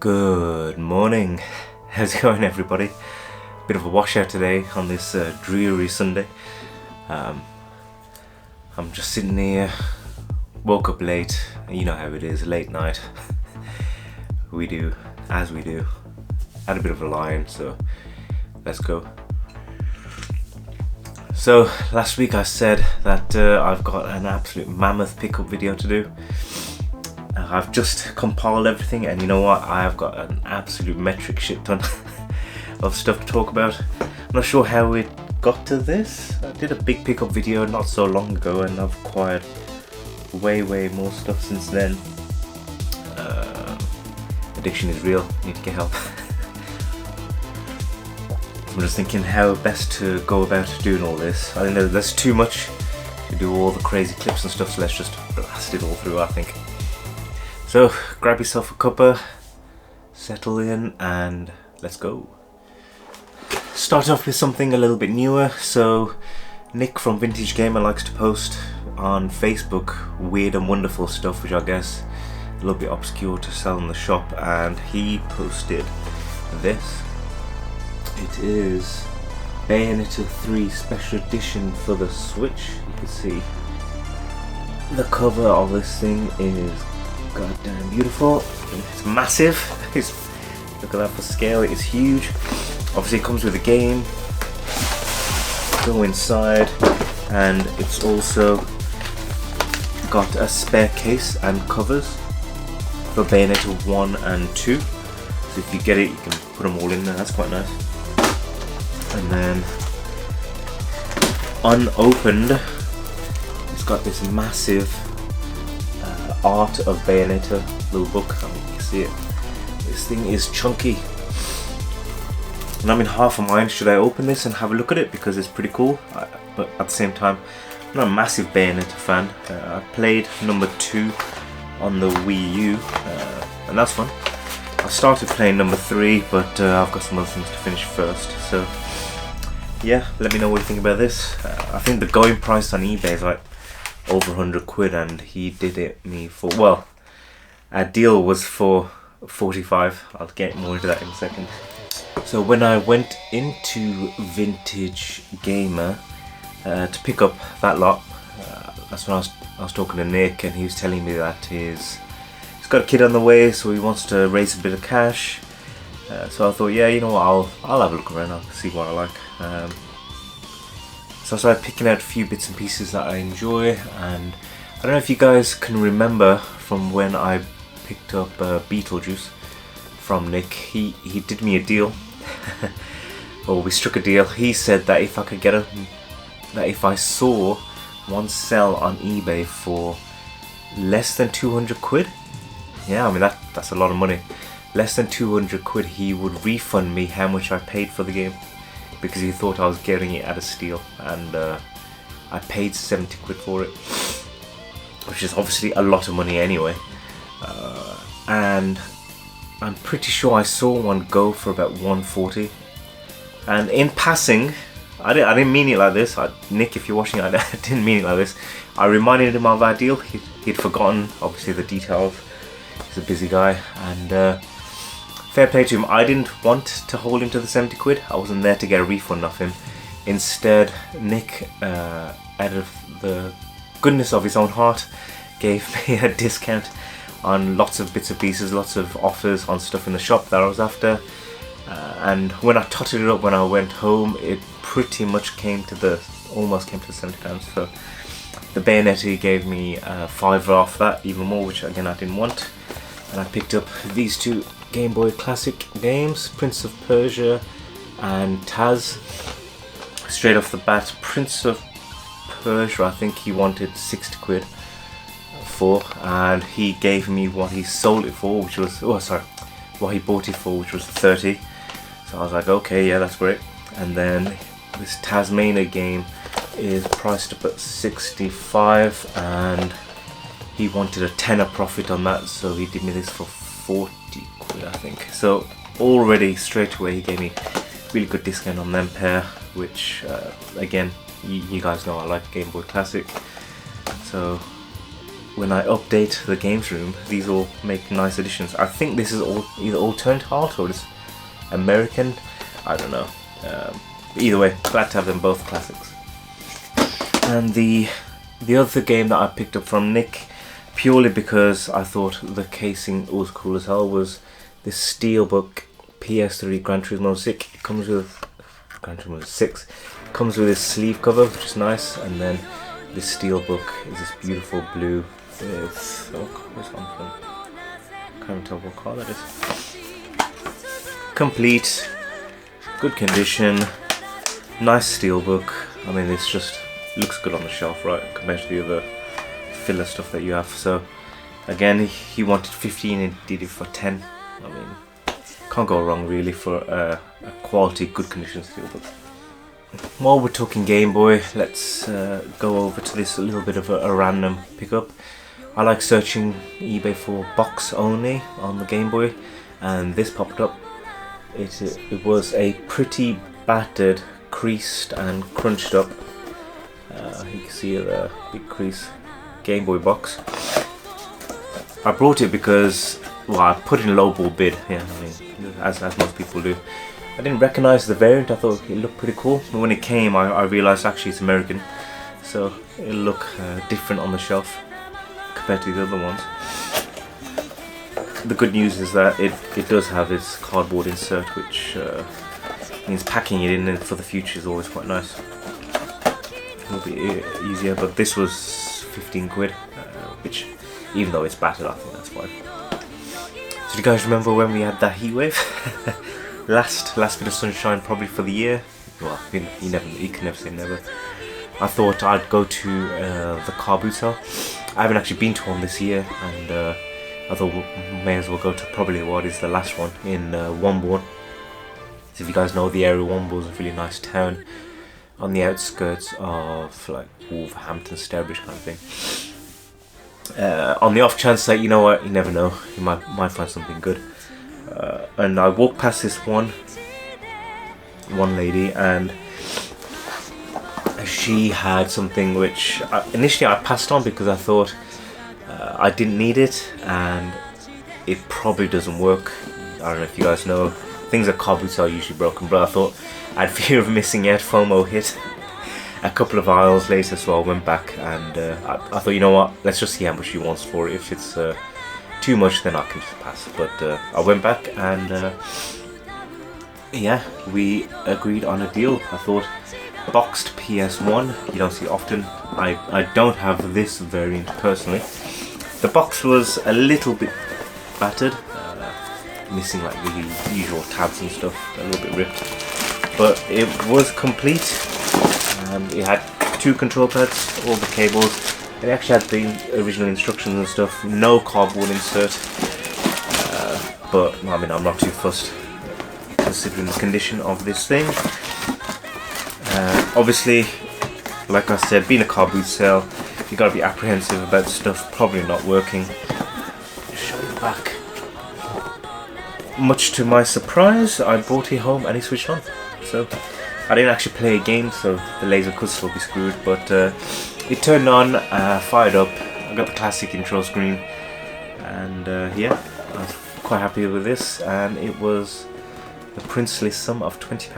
Good morning. How's it going, everybody? Bit of a washout today on this dreary Sunday. I'm just sitting here, woke up late. You know how it is, late night. we do. Had a bit of a lie-in, so let's go. So last week I said that I've got an absolute mammoth pickup video to do. I've just compiled everything, and you know what? I have got an absolute metric shit ton of stuff to talk about. I'm not sure how it got to this. I did a big pickup video not so long ago, and I've acquired way more stuff since then. Addiction is real. Need to get help. I'm just thinking how best to go about doing all this. I think there's too much to do all the crazy clips and stuff, so let's just blast it all through, I think. So grab yourself a cuppa, settle in, and let's go. Start off with something a little bit newer. So Nick from Vintage Gamer likes to post on Facebook weird and wonderful stuff, which I guess a little bit obscure to sell in the shop, and he posted this. It is Bayonetta 3 Special Edition for the Switch. You can see the cover of this thing is goddamn beautiful. It's massive. Look at that for scale. It is huge. Obviously, it comes with a game. Go inside, and it's also got a spare case and covers for Bayonetta 1 and 2. So if you get it, you can put them all in there. That's quite nice. And then unopened, it's got this massive Art of Bayonetta little book. I mean, you can see it. This thing is chunky, and I'm in half a mind, should I open this and have a look at it, because it's pretty cool, but at the same time I'm not a massive Bayonetta fan. I played number 2 on the Wii U, and that's fun. I started playing number 3, but I've got some other things to finish first, so yeah, let me know what you think about this. I think the going price on eBay is like over 100 quid, and he did it me for, well, a deal was for 45. I'll get more into that in a second. So when I went into Vintage Gamer to pick up that lot, that's when I was talking to Nick, and he was telling me that he's got a kid on the way, so he wants to raise a bit of cash. So I thought, yeah, you know what, I'll have a look around, I'll see what I like. So I started picking out a few bits and pieces that I enjoy, and I don't know if you guys can remember from when I picked up Beetlejuice from Nick. He did me a deal, or we struck a deal. He said that if I could get that if I saw one sell on eBay for less than 200 quid, yeah, I mean that's a lot of money. Less than 200 quid, he would refund me how much I paid for the game, because he thought I was getting it at a steal, and I paid 70 quid for it, which is obviously a lot of money anyway. And I'm pretty sure I saw one go for about 140. And in passing, I didn't mean it like this. Nick, if you're watching, I didn't mean it like this. I reminded him of our deal. He'd forgotten, obviously, the details. He's a busy guy, and fair play to him. I didn't want to hold him to the 70 quid. I wasn't there to get a refund off him. Instead, Nick, out of the goodness of his own heart, gave me a discount on lots of bits and pieces, lots of offers on stuff in the shop that I was after. And when I totted it up when I went home, it pretty much almost came to the £70. So the Bayonetta, he gave me £5 off that, even more, which again I didn't want. And I picked up these two Game Boy Classic games, Prince of Persia and Taz. Straight off the bat, Prince of Persia, I think he wanted 60 quid for, and he gave me what he sold it for, which was, what he bought it for, which was 30. So I was like, okay, yeah, that's great. And then this Tasmania game is priced up at 65, and he wanted a tenner profit on that, so he did me this for 40 quid, I think. So already straight away he gave me really good discount on them pair, which again, you guys know I like Game Boy Classic, so when I update the games room, these all make nice additions. I think this is all either alternate art or it's American. I don't know. Either way, glad to have them both classics. And the other game that I picked up from Nick, purely because I thought the casing was cool as hell, was this Steelbook PS3 Gran Turismo 6. It comes with Gran Turismo 6. Comes with this sleeve cover, which is nice, and then this Steelbook is this beautiful blue. It's where's that one from? Can't even tell what car that is. Complete, good condition, nice Steelbook. I mean, it's just looks good on the shelf, right, compared to the other filler stuff that you have. So again, he wanted 15 and did it for 10. I mean, can't go wrong really for a quality, good condition Steelbook. While we're talking Game Boy, let's go over to this, a little bit of a random pickup. I like searching eBay for box only on the Game Boy, and this popped up. It was a pretty battered, creased and crunched up, you can see a big crease, Game Boy box. I brought it because, well, I put in a lowball bid, yeah, I mean, as most people do. I didn't recognise the variant. I thought it looked pretty cool, but when it came I realised actually it's American, so it'll look different on the shelf compared to the other ones. The good news is that it does have its cardboard insert, which means packing it in for the future is always quite nice. A little bit easier, but this was 15 quid, which, even though it's battered, I think that's fine. So do you guys remember when we had that heatwave? last bit of sunshine probably for the year. Well, you can never say never. I thought I'd go to the car boot sale. I haven't actually been to one this year, and I thought we may as well go to probably what is the last one in Wombourne. So if you guys know the area, Wombourne is a really nice town on the outskirts of like Wolverhampton, Stourbridge kind of thing. On the off chance that, you know what, you never know, you might find something good. And I walked past this one lady, and she had something which initially I passed on because I thought I didn't need it and it probably doesn't work. I don't know if you guys know, things at car boots are usually broken, but I thought I'd fear of missing out. FOMO hit a couple of aisles later, so I went back and I thought, you know what, let's just see how much she wants for it. If it's too much, then I can just pass. But I went back and yeah, we agreed on a deal. I thought, boxed PS1, you don't see often. I don't have this variant personally. The box was a little bit battered, missing like the usual tabs and stuff, a little bit ripped, but it was complete. It had 2 control pads, all the cables. It actually had the original instructions and stuff, no cardboard insert, but I mean, I'm not too fussed considering the condition of this thing. Obviously, like I said, being a car boot sale, you gotta be apprehensive about stuff probably not working. Just show you the back. Much to my surprise, I brought it home and it switched on. So I didn't actually play a game, so the laser could still be screwed, but it turned on, fired up. I got the classic intro screen, and yeah, I was quite happy with this, and it was the princely sum of £20.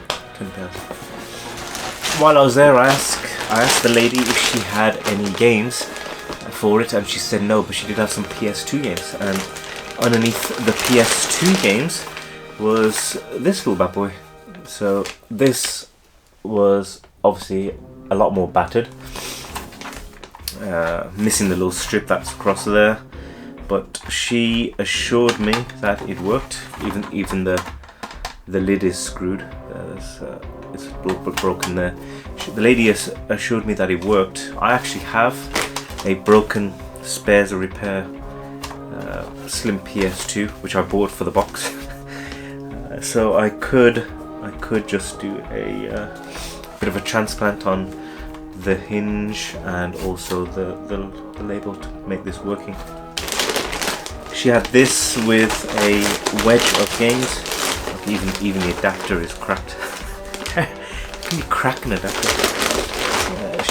£20. While I was there, I asked the lady if she had any games for it, and she said no, but she did have some PS2 games, and underneath the PS2 games was this little bad boy. So this was obviously a lot more battered, missing the little strip that's across there, but she assured me that it worked. Even the lid is screwed. It's broken there. The lady assured me that it worked. I actually have a broken spares or repair slim PS2 which I bought for the box. So I could just do a bit of a transplant on the hinge and also the label to make this working. She had this with a wedge of games. Like even the adapter is cracked. Can you crack an adapter?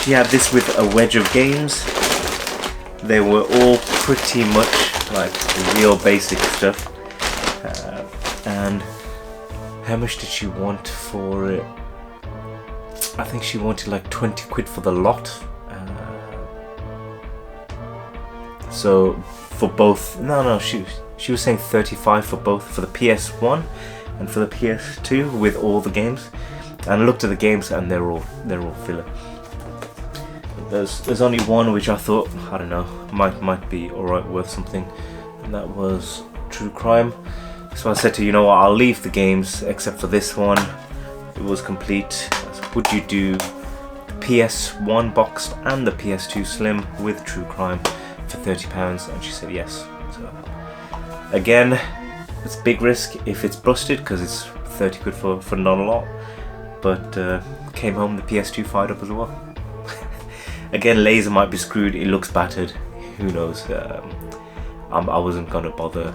She had this with a wedge of games, they were all pretty much like real basic stuff. And how much did she want for it? I think she wanted like 20 quid for the lot. So for both, she was saying 35 for both, for the PS1 and for the PS2 with all the games. And I looked at the games and they're all filler. There's only one which I thought, I don't know, might be alright, worth something, and that was True Crime. So I said to her, you know what, I'll leave the games except for this one. It was complete. I said, would you do the PS1 boxed and the PS2 Slim with True Crime for £30? And she said yes. So again, it's a big risk if it's busted because it's 30 quid for not a lot. But came home, the PS2 fired up as well. Again, laser might be screwed, it looks battered, who knows. I wasn't gonna bother.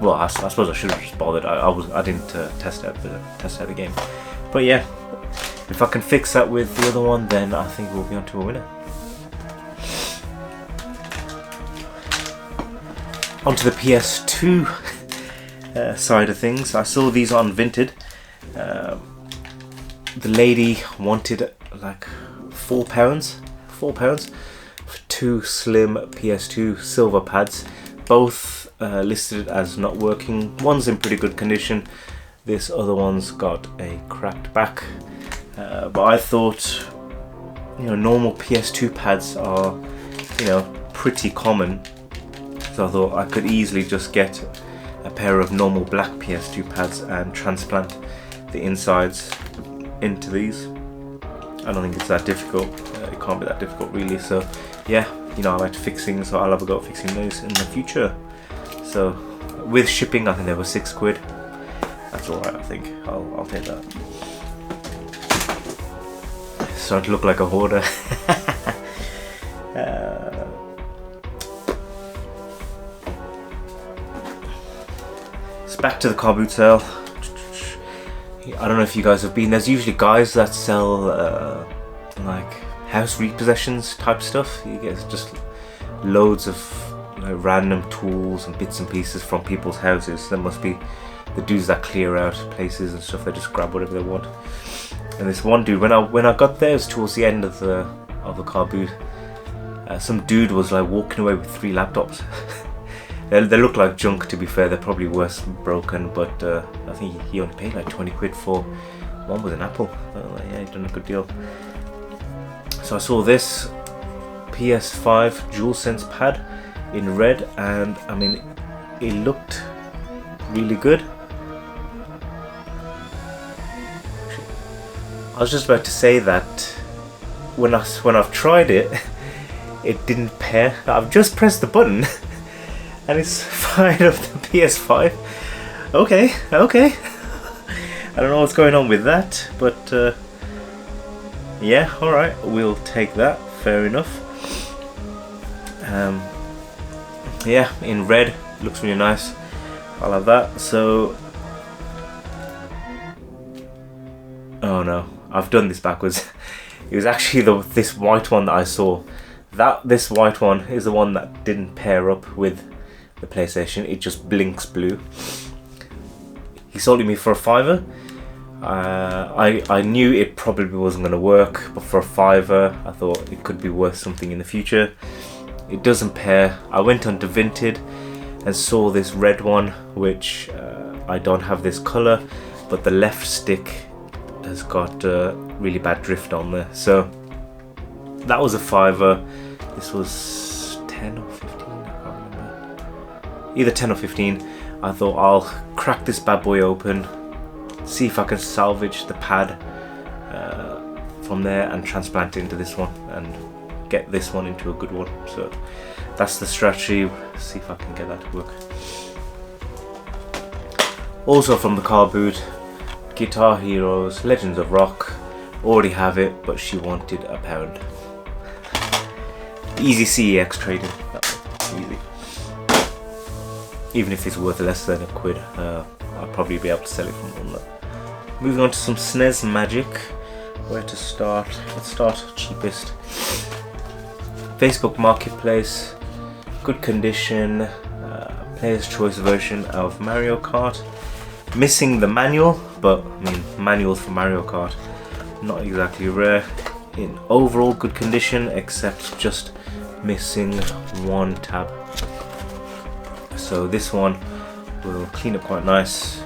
Well, I suppose I should have just bothered. I didn't test out the game. But yeah, if I can fix that with the other one, then I think we'll be on to a winner. Onto the PS2 side of things. I saw these on Vinted. The lady wanted like £4 for 2 slim PS2 silver pads, both listed as not working. One's in pretty good condition, this other one's got a cracked back, but I thought, normal PS2 pads are, pretty common, so I thought I could easily just get a pair of normal black PS2 pads and transplant the insides into these. I don't think it's that difficult. It can't be that difficult really. So yeah, I like to fix things, so I'll have a go at fixing those in the future. So with shipping, I think they were 6 quid. That's alright, I think. I'll take that. Starting to look like a hoarder. So back to the car boot sale. I don't know if you guys have been. There's usually guys that sell like house repossessions type stuff. You get just loads of random tools and bits and pieces from people's houses. There must be the dudes that clear out places and stuff. They just grab whatever they want. And this one dude, when I got there, it was towards the end of the car boot. Some dude was like walking away with 3 laptops. They look like junk, to be fair. They're probably worse broken, but I think he only paid like 20 quid for one with an Apple. Yeah, he's done a good deal. So I saw this PS5 DualSense pad in red, and I mean, it looked really good. I was just about to say that when I've tried it, it didn't pair. I've just pressed the button. And it's fired up the PS5. Okay. I don't know what's going on with that, but yeah, alright, we'll take that, fair enough. Yeah, in red, looks really nice. I'll have that. So, oh no, I've done this backwards. It was actually this white one that I saw. This white one is the one that didn't pair up with the PlayStation. It just blinks blue. He sold it me for £5. I knew it probably wasn't going to work, but for £5 I thought it could be worth something in the future. It doesn't pair. I went onto Vinted and saw this red one, which I don't have this colour, but the left stick has got really bad drift on there. So that was a £5. This was 10 or 15, I can't remember. Either 10 or 15. I thought I'll crack this bad boy open, see if I can salvage the pad from there and transplant it into this one and get this one into a good one. So that's the strategy. See if I can get that to work. Also from the car boot, Guitar Heroes Legends of Rock. Already have it, but she wanted £1. Easy CEX trading. Easy. Even if it's worth less than £1, I'll probably be able to sell it for more than that. Moving on to some SNES magic. Where to start? Let's start cheapest. Facebook Marketplace. good condition, player's choice version of Mario Kart. Missing the manual, but I mean, manuals for Mario Kart, not exactly rare. In overall good condition, except just missing one tab. So this one will clean up quite nice.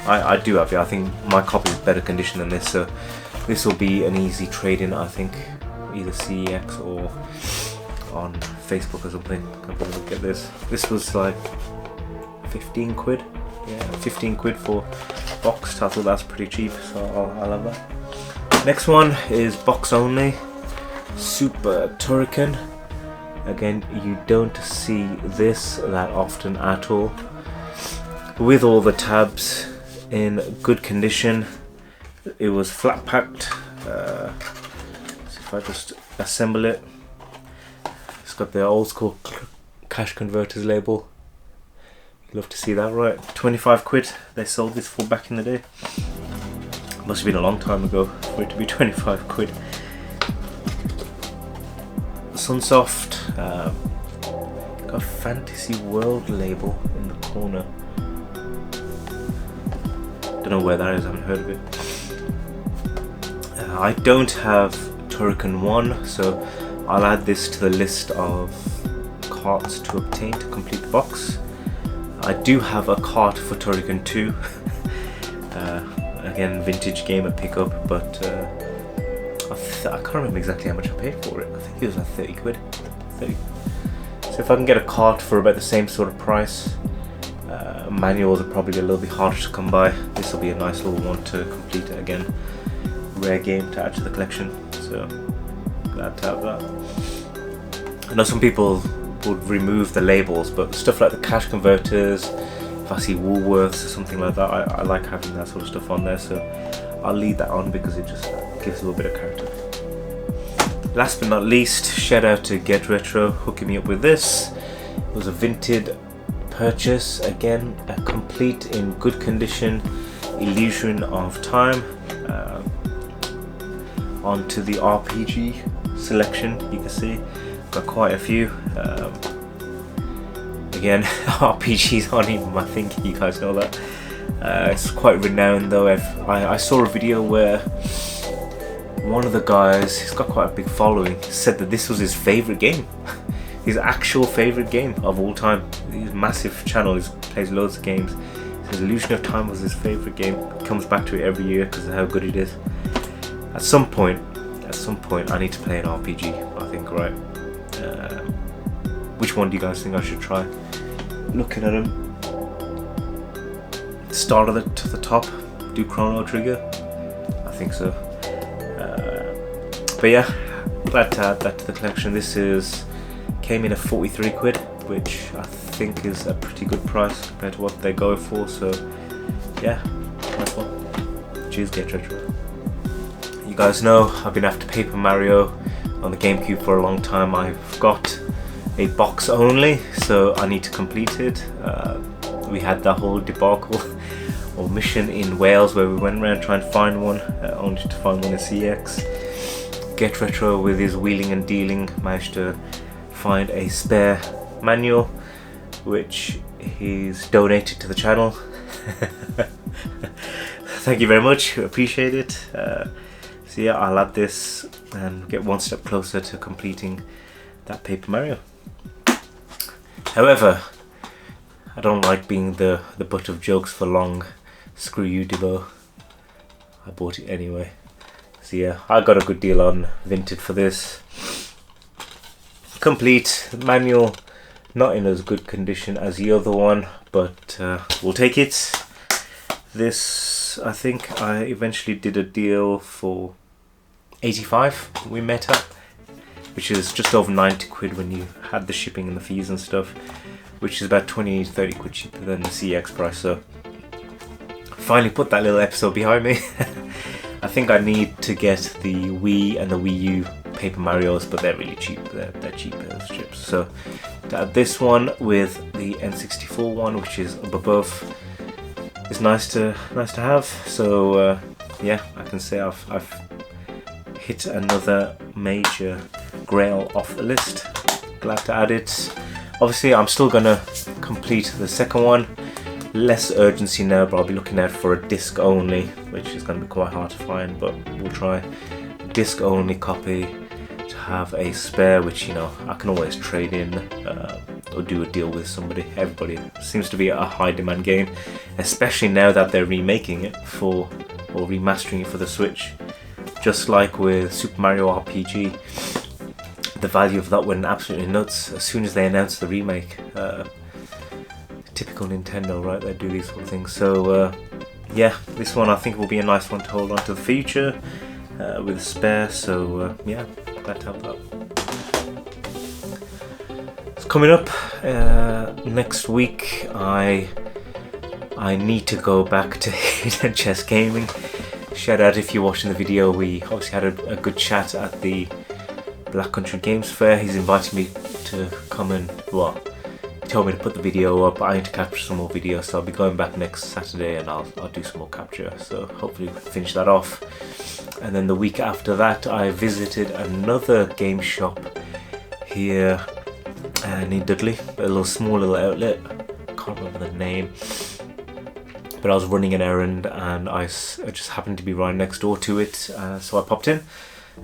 I do have it. I think my copy is better condition than this, so this will be an easy trade-in. I think either CEX or on Facebook or something. I'll probably get this. This was like 15 quid. Yeah, 15 quid for boxed. I thought that's pretty cheap, so I'll have that. Next one is box only. Super Turrican. Again, you don't see this that often at all. With all the tabs in good condition. It was flat packed. So if I just assemble it, it's got the old school cash converters label. Love to see that, right? 25 quid they sold this for back in the day. Must have been a long time ago for it to be 25 quid. Sunsoft, got a Fantasy World label in the corner. Don't know where that is, I haven't heard of it. I don't have Turrican 1, so I'll add this to the list of carts to obtain to complete the box. I do have a cart for Turrican 2. Again, vintage game at pickup, but I can't remember exactly how much I paid for it. I think it was like 30 quid. 30. So if I can get a cart for about the same sort of price, manuals are probably a little bit harder to come by. This will be a nice little one to complete it again. Rare game to add to the collection, so glad to have that. I know some people would remove the labels, but stuff like the cash converters, if I see Woolworths or something like that, I like having that sort of stuff on there, so I'll leave that on because it just gives a little bit of character. Last but not least, shout out to Get Retro hooking me up with this. It was a Vinted purchase, again a complete in good condition Illusion of Time. Onto the RPG selection, you can see got quite a few. Again, RPGs aren't even my thing, you guys know that. It's quite renowned though. I saw a video where one of the guys, he's got quite a big following, said that this was his favourite game. His actual favourite game of all time. His massive channel, he plays loads of games. His Illusion of Time was his favourite game. He comes back to it every year because of how good it is. At some point I need to play an RPG, I think, right? Which one do you guys think I should try? Looking at them, start of it to the top, do Chrono Trigger? I think so. But yeah, glad to add that to the collection. This came in at 43 quid, which I think is a pretty good price compared to what they go for, so yeah, nice one. Cheers, Get Retro. You guys know I've been after Paper Mario on the GameCube for a long time. I've got a box only, so I need to complete it. We had that whole debacle or mission in Wales where we went around trying to find one, only to find one in CX. Get Retro with his wheeling and dealing managed to find a spare manual which he's donated to the channel. Thank you very much, appreciate it. So yeah, I'll add this and get one step closer to completing that Paper Mario. However, I don't like being the butt of jokes for long. Screw you, Debo. I bought it anyway. So yeah, I got a good deal on Vinted for this. Complete manual, not in as good condition as the other one, but we'll take it. This, I think I eventually did a deal for 85 we met at, which is just over 90 quid when you had the shipping and the fees and stuff, which is about 20-30 quid cheaper than the CX price. So finally put that little episode behind me. I think I need to get the Wii and the Wii U Paper Marios, but they're really cheap. They're cheap as chips. So to add this one with the N64 one, which is up above, is nice to have. So yeah, I can say I've hit another major grail off the list. Glad to add it. Obviously I'm still gonna complete the second one. Less urgency now, but I'll be looking out for a disc only, which is going to be quite hard to find, but we'll try. Disc only copy to have a spare, which, you know, I can always trade in or do a deal with somebody. Everybody seems to be a high demand game, especially now that they're remaking it for, or remastering it for the Switch. Just like with Super Mario RPG, the value of that went absolutely nuts as soon as they announced the remake. Typical Nintendo, right? They do these sort of things. So yeah, this one I think will be a nice one to hold on to the future with a spare. So yeah, glad to have that. It's coming up next week. I need to go back to Hidden Chest Gaming. Shout out if you're watching the video. We obviously had a good chat at the Black Country Games Fair. He's invited me to come and, well, he told me to put the video up. I need to capture some more videos, so I'll be going back next Saturday and I'll do some more capture, so hopefully finish that off. And then the week after that I visited another game shop here in Dudley, a little small little outlet, can't remember the name, but I was running an errand and I just happened to be right next door to it, so I popped in.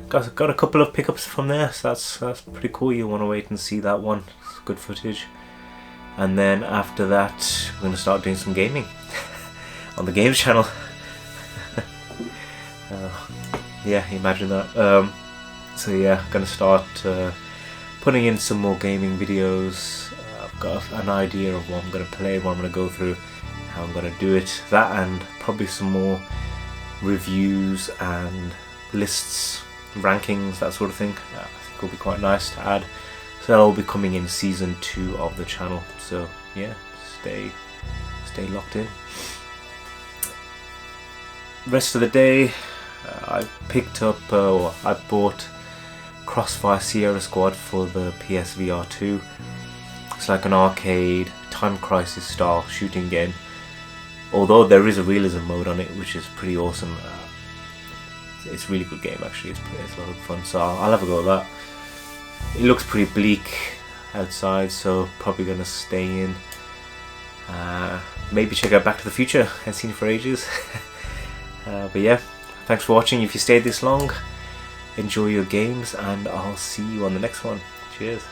Got a couple of pickups from there, so that's pretty cool. You'll want to wait and see that one. It's good footage. And then after that we're going to start doing some gaming on the games channel. Yeah, imagine that. So yeah, going to start putting in some more gaming videos. I've got an idea of what I'm going to play, what I'm going to go through, how I'm going to do it. That and probably some more reviews and lists, rankings, that sort of thing. I think will be quite nice to add. So that'll all be coming in season 2 of the channel. So yeah, stay locked in. Rest of the day, I picked up, I bought Crossfire Sierra Squad for the PSVR 2. It's like an arcade Time Crisis style shooting game. Although there is a realism mode on it, which is pretty awesome. It's a really good game actually. It's a lot of fun. So I'll have a go at that. It looks pretty bleak outside, so probably gonna stay in. Maybe check out Back to the Future. I haven't seen it for ages. But yeah, thanks for watching. If you stayed this long, enjoy your games and I'll see you on the next one. Cheers.